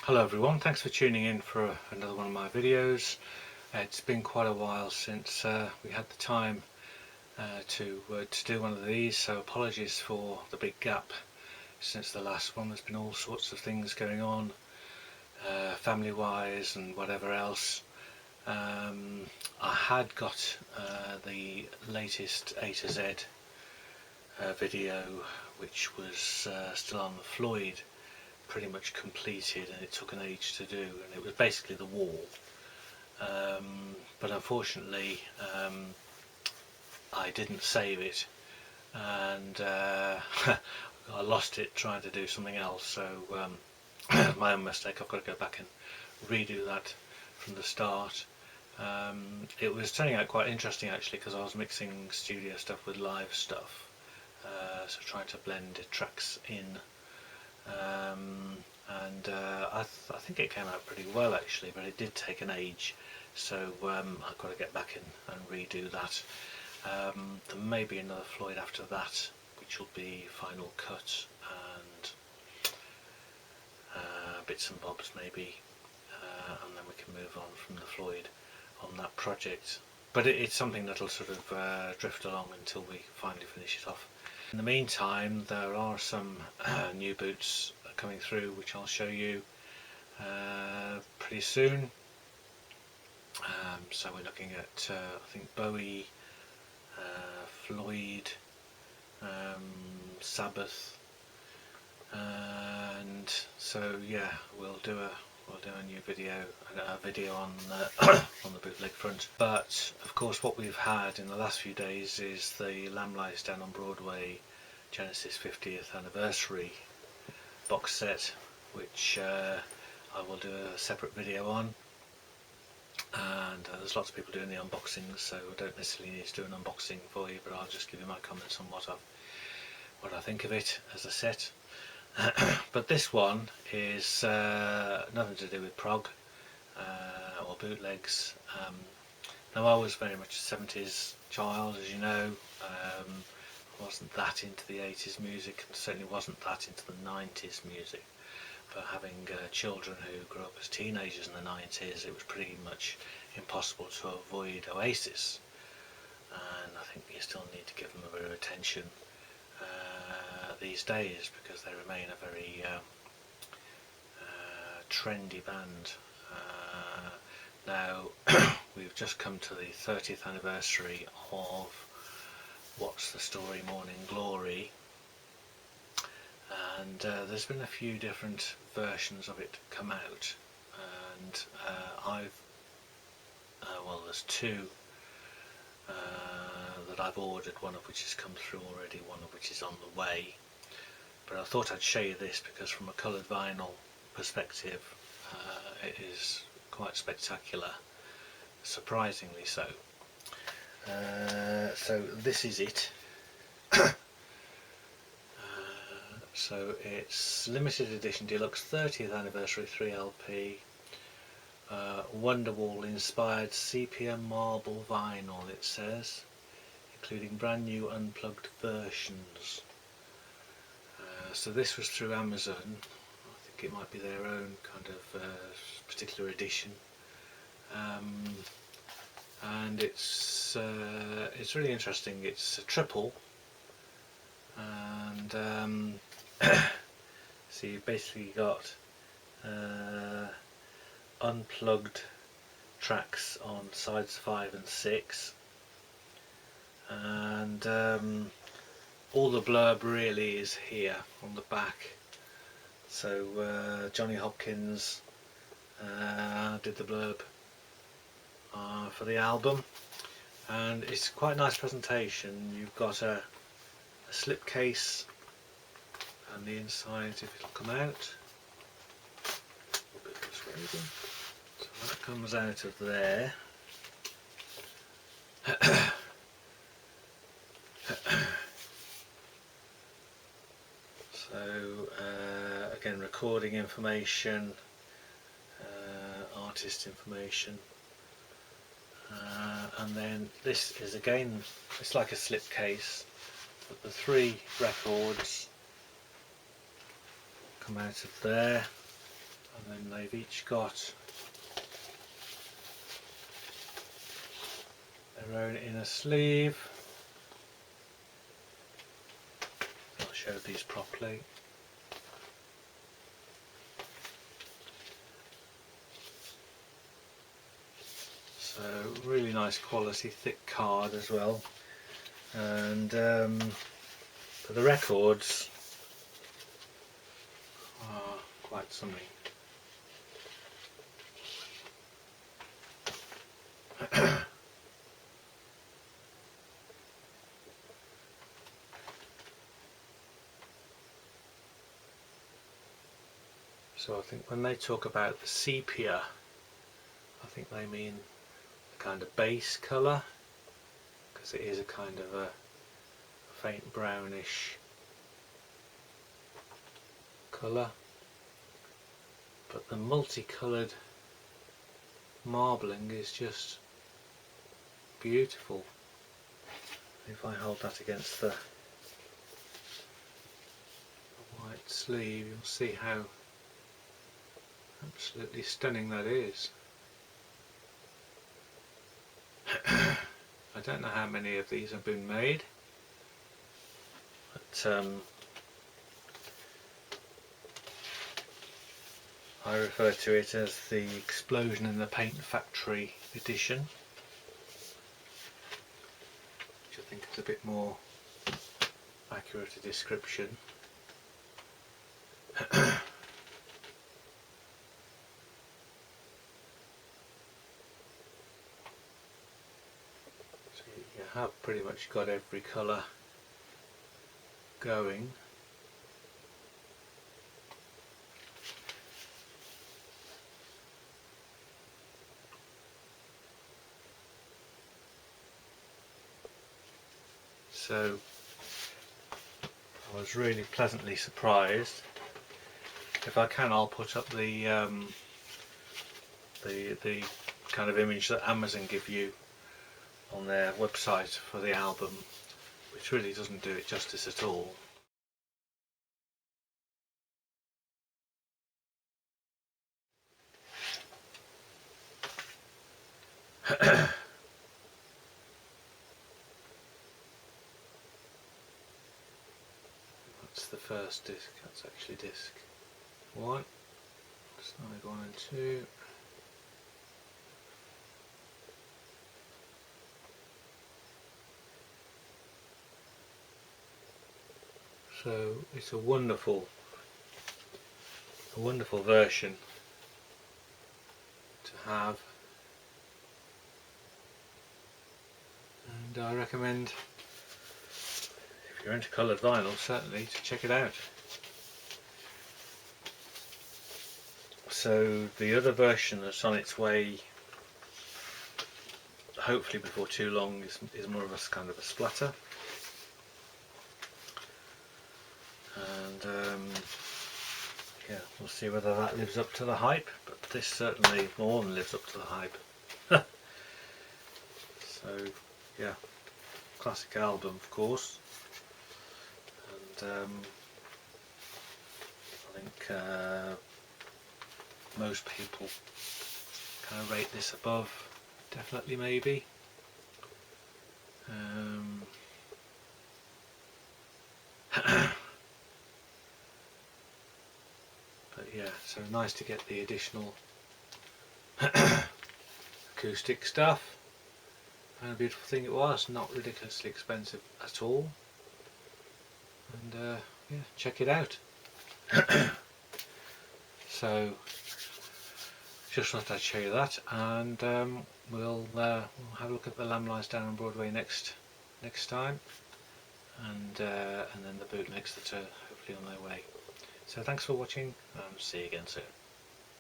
Hello everyone, thanks for tuning in for another one of my videos. It's been quite a while since we had the time to do one of these, so apologies for the big gap since the last one. There's been all sorts of things going on, family wise and whatever else. I had got the latest A to Z video, which was still on the Floyd, pretty much completed, and it took an age to do, and it was basically the wall, but unfortunately I didn't save it, and I lost it trying to do something else, so my own mistake. I've got to go back and redo that from the start. It was turning out quite interesting actually, because I was mixing studio stuff with live stuff, so trying to blend tracks in. I think it came out pretty well actually, but it did take an age, so I've got to get back in and redo that. There may be another Floyd after that, which will be Final Cut and bits and bobs maybe, and then we can move on from the Floyd on that project. But it's something that'll sort of drift along until we finally finish it off. In the meantime, there are some new boots coming through, which I'll show you pretty soon. So we're looking at I think Bowie, Floyd, Sabbath, and so yeah, we'll do a new video, on on the bootleg front. But of course, what we've had in the last few days is the Lamb Lies Down on Broadway Genesis 50th anniversary box set, which I will do a separate video on, and there's lots of people doing the unboxings, so I don't necessarily need to do an unboxing for you, but I'll just give you my comments on what I think of it as a set. But this one is nothing to do with prog or bootlegs. Now, I was very much a 70s child, as you know. I wasn't that into the 80s music, and certainly wasn't that into the 90s music. But having children who grew up as teenagers in the 90s, it was pretty much impossible to avoid Oasis, and I think you still need to give them a bit of attention these days, because they remain a very trendy band. Now we've just come to the 30th anniversary of What's the Story Morning Glory, and there's been a few different versions of it come out, and there's two that I've ordered, one of which has come through already, one of which is on the way. But I thought I'd show you this because from a coloured vinyl perspective it is quite spectacular, surprisingly so. So this is it. So it's limited edition deluxe 30th anniversary 3LP, Wonderwall inspired CPM marble vinyl, it says, including brand new unplugged versions. So this was through Amazon. I think it might be their own kind of particular edition, and it's really interesting. It's a triple, and so you've basically got unplugged tracks on sides 5 and 6, and all the blurb really is here on the back. So Johnny Hopkins did the blurb for the album, and it's quite a nice presentation. You've got a slipcase, and the inside, if it'll come out, a bit persuading. So that comes out of there. So again, recording information, artist information, and then this is again, it's like a slipcase, but the 3 records come out of there, and and then they've each got their own inner sleeve. I'll show these properly. So really nice quality, thick card as well, and but the records are quite something. So I think when they talk about the sepia, I think they mean the kind of base colour, because it is a kind of a faint brownish colour. But the multicoloured marbling is just beautiful. If I hold that against the white sleeve, you'll see how absolutely stunning that is. I don't know how many of these have been made, but I refer to it as the Explosion in the Paint Factory edition, which I think is a bit more accurate a description. You have pretty much got every colour going. So I was really pleasantly surprised. If I can, I'll put up the kind of image that Amazon give you on their website for the album, which really doesn't do it justice at all. That's the first disc, that's actually disc 1, slide 1 and 2. So it's a wonderful version to have, and I recommend, if you're into coloured vinyl, certainly to check it out. So the other version that's on its way, hopefully before too long, is more of a kind of a splatter. And yeah, we'll see whether that lives up to the hype, but this certainly more than lives up to the hype. So yeah, classic album of course, and I think most people kind of rate this above, definitely maybe. But yeah, so nice to get the additional acoustic stuff, and a beautiful thing it was, not ridiculously expensive at all, and yeah, check it out. So just thought I'd show you that, and we'll have a look at The Lamb Lies Down on Broadway next time, and then the bootlegs that are hopefully on their way. So thanks for watching, and see you again soon.